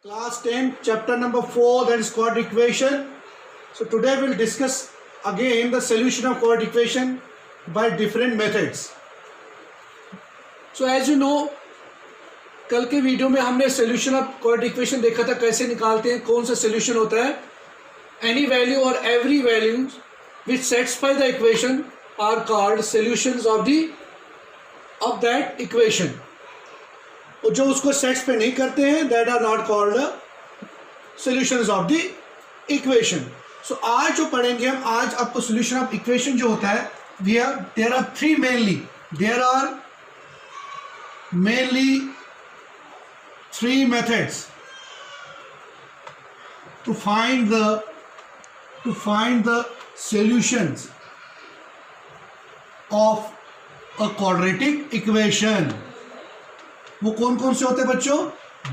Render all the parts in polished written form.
Class 10, chapter number 4, that is quadratic equation. So today we will discuss again the solution of quadratic equation by different methods. So as you know, कल के video में हमने solution of quadratic equation देखा था, कैसे निकालते हैं, कौन सा सोल्यूशन होता है. एनी वैल्यू और every value which satisfy the equation are called solutions of that equation. और जो उसको सेट्सफाई नहीं करते हैं that are not called solutions of the equation. So आज जो पढ़ेंगे हम, आज आपको सोल्यूशन ऑफ इक्वेशन जो होता है, there are three mainly three methods to find the solutions of a quadratic equation. वो कौन कौन से होते हैं बच्चों?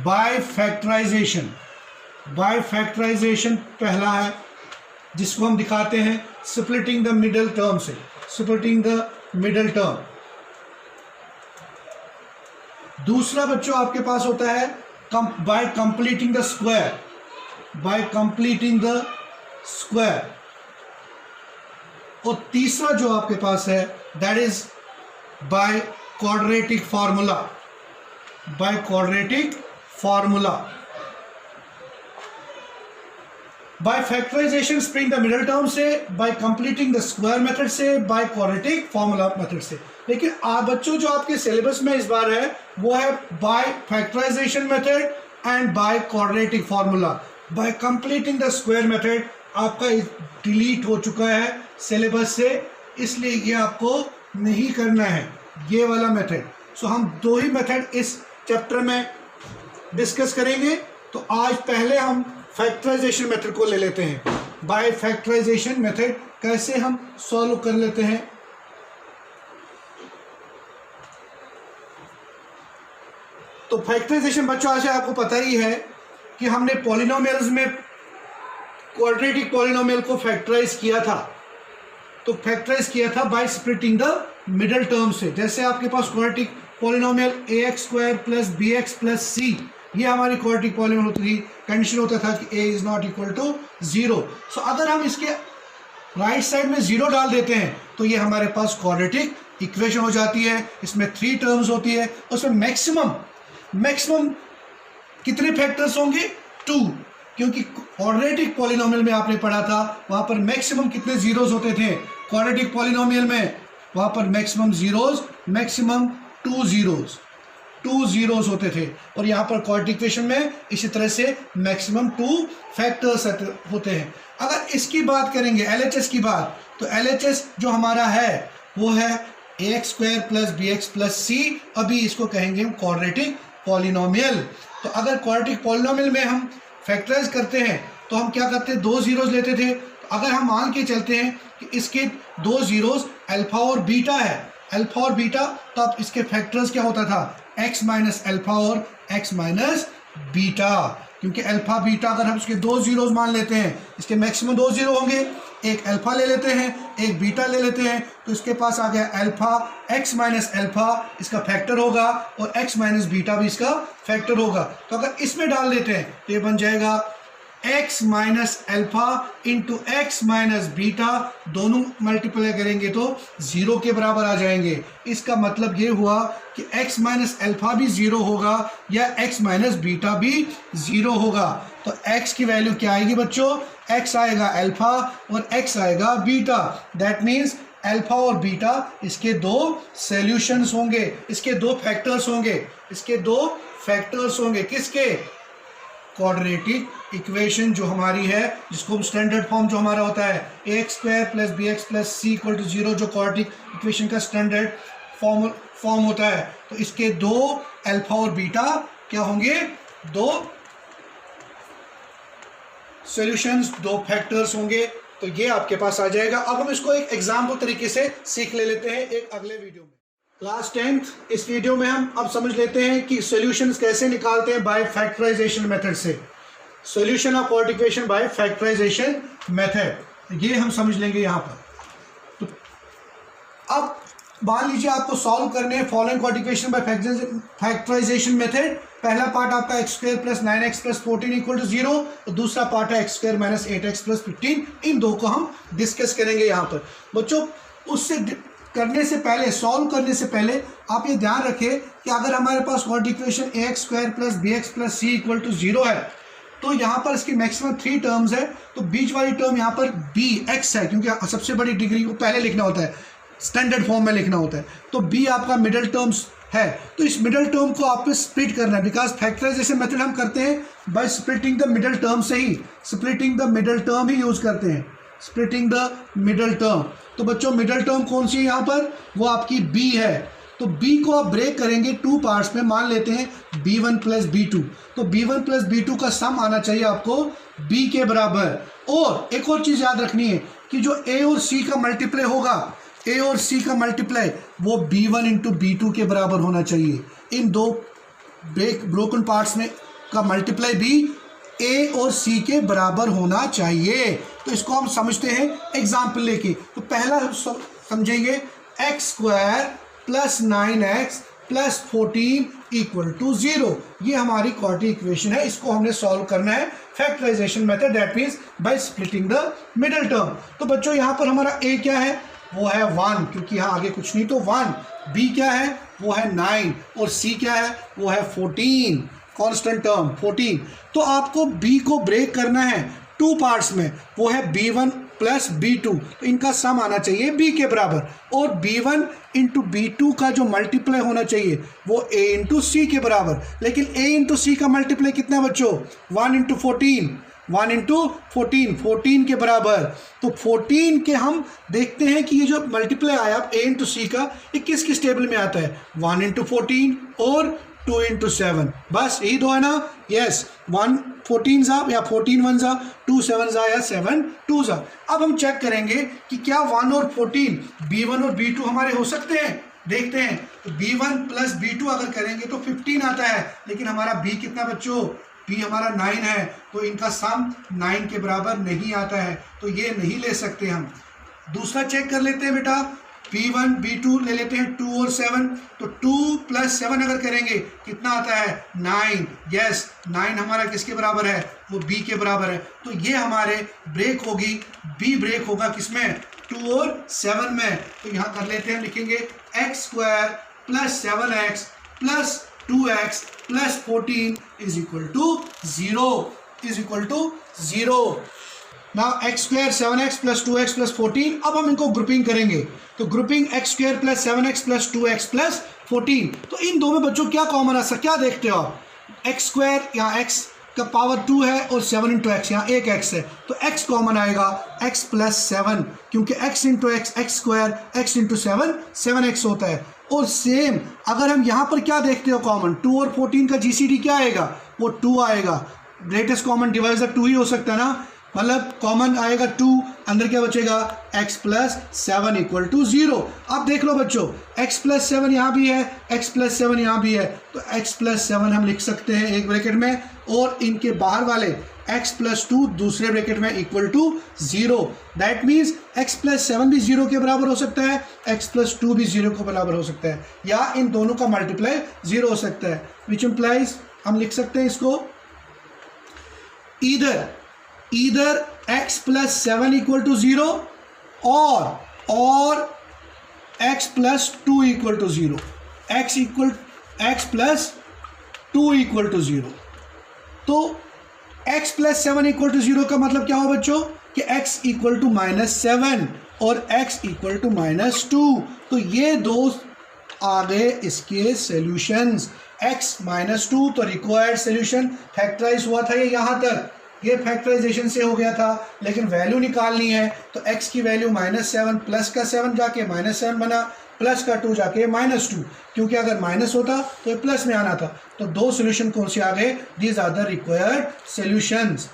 By factorization. बाय फैक्टराइजेशन पहला है, जिसको हम दिखाते हैं स्प्लिटिंग द मिडल टर्म से. Splitting the middle term. दूसरा बच्चों आपके पास होता है by completing the square. By completing the square. और तीसरा जो आपके पास है that is by quadratic formula. By quadratic formula. By factorisation splitting the middle term से, by completing the square method से, बाय क्वाड्रेटिक फॉर्मूला मेथड से. लेकिन आप बच्चों जो आपके सिलेबस में इस बार है वो है by factorisation method and by quadratic formula. By completing the square method आपका डिलीट हो चुका है सिलेबस से, इसलिए ये आपको नहीं करना है ये वाला मेथड. सो हम दो ही मेथड इस चैप्टर में डिस्कस करेंगे. तो आज पहले हम फैक्टराइजेशन मेथड को ले लेते हैं. बाय फैक्टराइजेशन मेथड कैसे हम सॉल्व कर लेते हैं. तो फैक्टराइजेशन बच्चों आज आपको पता ही है कि हमने पॉलिनोमियल्स में क्वाड्रेटिक पॉलिनोमियल को फैक्टराइज किया था. तो फैक्टराइज किया था bye splitting the middle term से. जैसे आपके पास quadratic polynomial ax² + bx + c, ये हमारी क्वाड्रेटिक पॉलिनोमियल होती थी. कंडीशन होता था कि a is not equal to 0. So अगर हम इसके राइट साइड में 0 डाल देते हैं तो ये हमारे पास क्वाड्रेटिक इक्वेशन हो जाती है. इसमें 3 टर्म्स होती है. उसमें मैक्सिमम कितने फैक्टर्स होंगे? 2. क्योंकि क्वाड्रेटिक पॉलिनोमियल में आपने पढ़ा था वहां पर मैक्सिमम कितने जीरोस होते थे. क्वाड्रेटिक पॉलिनोमियल में वहां पर मैक्सिमम 2 जीरोस होते थे. और यहाँ पर क्वाड्रेटिक इक्वेशन में इसी तरह से मैक्सिमम 2 फैक्टर्स होते हैं. अगर इसकी बात करेंगे LHS की बात, तो LHS जो हमारा है वो है ax² + bx + c. अभी इसको कहेंगे हम क्वाड्रेटिक पॉलिनोमियल. तो अगर क्वाड्रेटिक पॉलिनोमियल में हम फैक्टराइज करते हैं तो हम क्या करते हैं, 2 जीरोस लेते थे. तो अगर हम मान के चलते हैं कि इसके 2 जीरोस अल्फा और बीटा है, अल्फा और बीटा, तो अब इसके फैक्टर्स क्या होता था, x - अल्फा और x - बीटा. क्योंकि अल्फा बीटा अगर हम इसके 2 जीरोस मान लेते हैं, इसके मैक्सिमम 2 जीरो होंगे. एक अल्फा ले लेते हैं, एक बीटा ले लेते हैं, तो इसके पास आ गया अल्फा. x - अल्फा इसका फैक्टर होगा और x - बीटा भी इसका फैक्टर होगा. तो अगर इसमें डाल देते हैं तो ये बन जाएगा x - alpha into x - beta. दोनों मल्टीप्लाई करेंगे तो 0 के बराबर आ जाएंगे. इसका मतलब ये हुआ कि x - अल्फा भी 0 होगा या x - बीटा भी 0 होगा. तो x की वैल्यू क्या आएगी बच्चों? x आएगा अल्फा और x आएगा बीटा. दैट मीन्स अल्फा और बीटा इसके 2 सॉल्यूशंस होंगे, इसके 2 फैक्टर्स होंगे. इसके 2 फैक्टर्स होंगे किसके? क्वाड्रेटिक इक्वेशन जो हमारी है, जिसको स्टैंडर्ड फॉर्म जो हमारा होता है ax² + bx + c = 0, जो क्वाड्रेटिक इक्वेशन का स्टैंडर्ड फॉर्म होता है. तो इसके 2 अल्फा और बीटा क्या होंगे? 2 सॉल्यूशंस, 2 फैक्टर्स होंगे. तो ये आपके पास आ जाएगा. अब हम इसको एक एग्जाम्पल तरीके से सीख लेते हैं एक अगले वीडियो में. क्लास 10th इस वीडियो में हम अब समझ लेते हैं कि सॉल्यूशंस कैसे निकालते हैं बाय फैक्टराइजेशन मेथड से. Solution of quadratic equation by factorisation method, ये हम समझ लेंगे यहाँ पर. तो अब मान लीजिए आपको सॉल्व करने हैं following quadratic equation by factorisation method. पहला पार्ट आपका x square plus 9x plus 14 equal to 0 और दूसरा पार्ट है x square minus 8x plus 15। इन दो को हम डिस्कस करेंगे यहाँ पर बच्चों। उससे करने से पहले, सॉल्व करने से पहले आप ये ध्यान रखें कि अगर हमारे पास quadratic equation ax square plus bx plus c equal to 0 है तो यहाँ पर इसकी मैक्सिमम 3 टर्म्स है। तो बीच वाली टर्म यहाँ पर bx है, क्योंकि सबसे बड़ी डिग्री को पहले लिखना होता है, स्टैंडर्ड फॉर्म में लिखना होता है। तो b आपका मिडिल टर्म्स है, तो इस मिडिल टर्म को आपको स्प्लिट करना है, बिकॉज फैक्टराइजेशन मेथड हम करते हैं by splitting the middle term से ही, स्प्लिटिंग द मिडिल टर्म ही यूज करते हैं, स्प्लिटिंग द मिडिल टर्म। तो बच्चों मिडिल टर्म कौन सी है यहाँ पर, वो आपकी b है। तो b को आप ब्रेक करेंगे 2 पार्ट्स में, मान लेते हैं b1 प्लस b2। तो b1 प्लस b2 का सम आना चाहिए आपको b के बराबर। और एक और चीज़ याद रखनी है कि जो a और c का मल्टीप्लाई होगा, a और c का मल्टीप्लाई वो b1 इंटू b2 के बराबर होना चाहिए। इन दो ब्रोकन पार्ट्स में का मल्टीप्लाई भी a और c के बराबर होना चाहिए। तो इसको हम समझते हैं एग्जाम्पल लेके। तो पहला हम समझेंगे x square plus 9x plus 14 equal to 0। ये हमारी क्वाड्रेटिक इक्वेशन है, इसको हमने सॉल्व करना है factorisation method, that means by splitting the middle term. तो बच्चों यहाँ पर हमारा a क्या है, वो है 1, क्योंकि यहाँ आगे कुछ नहीं तो 1। b क्या है, वो है 9 और c क्या है, वो है 14, कांस्टेंट टर्म 14। तो आपको b को ब्रेक करना है 2 पार्ट्स में, वो है b1 प्लस b2। तो इनका सम आना चाहिए b के बराबर, और b1 इंटू b2 का जो मल्टीप्लाई होना चाहिए वो a इंटू c के बराबर। लेकिन a इंटू c का मल्टीप्लाई कितना है बच्चों, 1 इंटू 14, 1 इंटू 14, 14 के बराबर। तो 14 के हम देखते हैं कि ये जो मल्टीप्लाई आया a इंटू सी का, ये किस किस टेबल में आता है, 1 इंटू 14 और 2 इंटू 7, बस यही दो है ना। यस, 1 14 जा या 14 1 जा, 2 7 जा या 7 2 जा। अब हम चेक करेंगे कि क्या 1 और 14 b1 और b2 हमारे हो सकते हैं, देखते हैं। तो b1 प्लस b2 अगर करेंगे तो 15 आता है, लेकिन हमारा b कितना बच्चों, b हमारा 9 है, तो इनका सम 9 के बराबर नहीं आता है, तो ये नहीं ले सकते हम। दूसरा चेक कर लेते हैं बेटा, b1 b2 ले लेते हैं 2 और 7। तो 2 प्लस 7 अगर करेंगे कितना आता है, 9। यस, 9 हमारा किसके बराबर है, वो b के बराबर है। तो ये हमारे ब्रेक होगी, b ब्रेक होगा किसमें, 2 और 7 में। तो यहाँ कर लेते हैं, लिखेंगे x square plus 7x plus 2x plus 14 is equal to 0, is equal to 0। Now x square 7x plus 2x plus 14। अब हम इनको ग्रुपिंग करेंगे, तो grouping x square plus 7x plus 2x plus 14। तो इन दो में बच्चों क्या कॉमन आ सकता, क्या देखते हो आप, एक्स स्क्वायर यहाँ x का पावर 2 है और 7 इंटू एक्स, यहाँ एक x है, तो x कॉमन आएगा, x प्लस 7, क्योंकि x into x x square, x into 7 7x होता है। और सेम अगर हम यहाँ पर क्या देखते हो कॉमन, 2 और 14 का जीसीडी क्या आएगा, वो 2 आएगा। ग्रेटेस्ट कॉमन डिवाइजर 2 ही हो सकता है ना, मतलब कॉमन आएगा 2, अंदर क्या बचेगा, x प्लस 7 इक्वल टू 0। अब देख लो बच्चों, x प्लस 7 यहाँ भी है, x प्लस 7 यहाँ भी है, तो x प्लस 7 हम लिख सकते हैं एक ब्रैकेट में, और इनके बाहर वाले x प्लस 2 दूसरे ब्रैकेट में equal to 0। That means x plus 7 भी 0 के बराबर हो सकता है, x प्लस 2 भी 0 के बराबर हो सकता है, या इन दोनों का मल्टीप्लाई 0 हो सकता है, विच इम्प्लाइज हम लिख सकते हैं इसको either x plus 7 equal to 0 or x plus 2 equal to 0, x plus 2 equal to 0। तो x plus 7 equal to 0 का मतलब क्या हो बच्चों, कि x equal to -7 और x equal to -2। तो ये दो आ गए इसके सॉल्यूशंस, x -2 तो रिक्वायर्ड सॉल्यूशन फैक्टराइज हुआ था, ये यहाँ तक ये फैक्टराइजेशन से हो गया था, लेकिन वैल्यू निकालनी है तो x की वैल्यू -7, प्लस का 7 जाके -7 बना, प्लस का 2 जाके -2, क्योंकि अगर माइनस होता तो ये प्लस में आना था। तो दो सोल्यूशन कौन से आ गए, these are the required solutions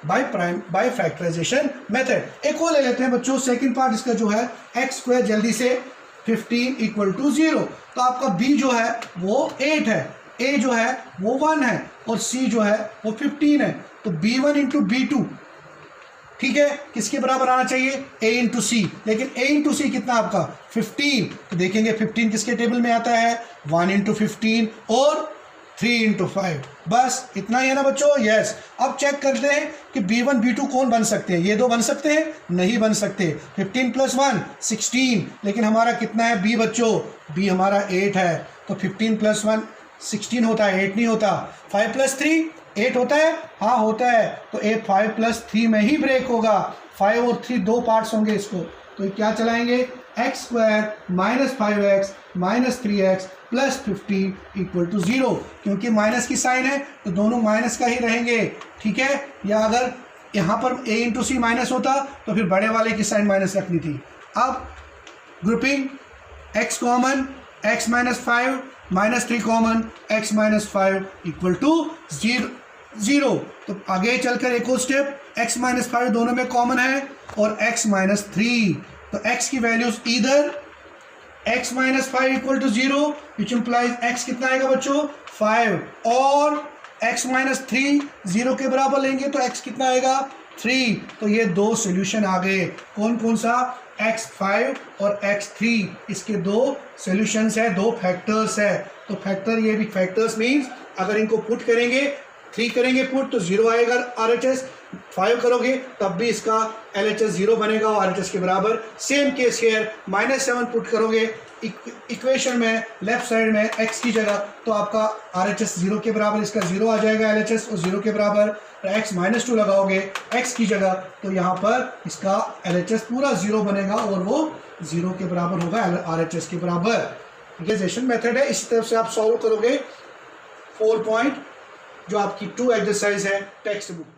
by factorisation method. एक और ले लेते हैं बच्चों, सेकंड पार्ट इसका जो है एक्स स्क्वायर, जल्दी से 15 इक्वल टू 0। तो आपका b जो है वो 8 है, a जो है वो 1 है और c जो है वो 15 है। तो b1 इंटू b2 ठीक है, किसके बराबर आना चाहिए, a इंटू सी, लेकिन a इंटू सी कितना आपका 15, तो देखेंगे 15 किसके टेबल में आता है, 1 इंटू 15 और 3 इंटू 5, बस इतना ही है ना बच्चों। यस, अब चेक करते हैं कि b1 b2 कौन बन सकते हैं, ये दो बन सकते हैं, नहीं बन सकते। 15 प्लस 1 16, लेकिन हमारा कितना है b बच्चों, b हमारा 8 है, तो 15 प्लस 1 16 होता है, 8 नहीं होता। 5 प्लस 3 8 होता है, हाँ होता है, तो 5 प्लस 3 में ही ब्रेक होगा, 5 और 3 दो पार्ट्स होंगे इसको, तो क्या चलाएंगे, x square minus 5x minus 3x plus 15 equal to 0, क्योंकि माइनस की साइन है तो दोनों माइनस का ही रहेंगे, ठीक है। या अगर यहाँ पर a इंटू सी माइनस होता तो फिर बड़े वाले की साइन माइनस रखनी थी। अब grouping x common, x minus 5 minus 3 common, x minus 5 equal to 0। तो आगे चलकर एक और स्टेप, x माइनस 5 दोनों में कॉमन है और x माइनस 3, तो x की वैल्यूज इधर x minus 5 equal to 0 which implies x कितना आएगा बच्चों 5, और x माइनस 3 0 के बराबर लेंगे तो x कितना आएगा 3, तो ये दो सोल्यूशन आ गए। कौन कौन सा, x5 और x3, इसके दो सोल्यूशंस है, दो फैक्टर्स है। तो फैक्टर, ये भी फैक्टर्स मीन्स अगर इनको पुट करेंगे, 3 करेंगे पुट तो 0 आएगा RHS, 5 करोगे तब भी इसका LHS 0 बनेगा और RHS के बराबर। सेम केस हेयर, -7 पुट करोगे इक्वेशन में लेफ्ट साइड में x की जगह, तो आपका RHS 0 के बराबर, इसका 0 आ जाएगा LHS और 0 के बराबर। x -2 लगाओगे x की जगह तो यहाँ पर इसका LHS पूरा 0 बनेगा और वो 0 के बराबर होगा RHS के बराबर। रियलाइजेशन मेथड है, इस तरफ से आप सॉल्व करोगे 4 पॉइंट जो आपकी 2 एक्सरसाइज है टेक्स्ट बुक।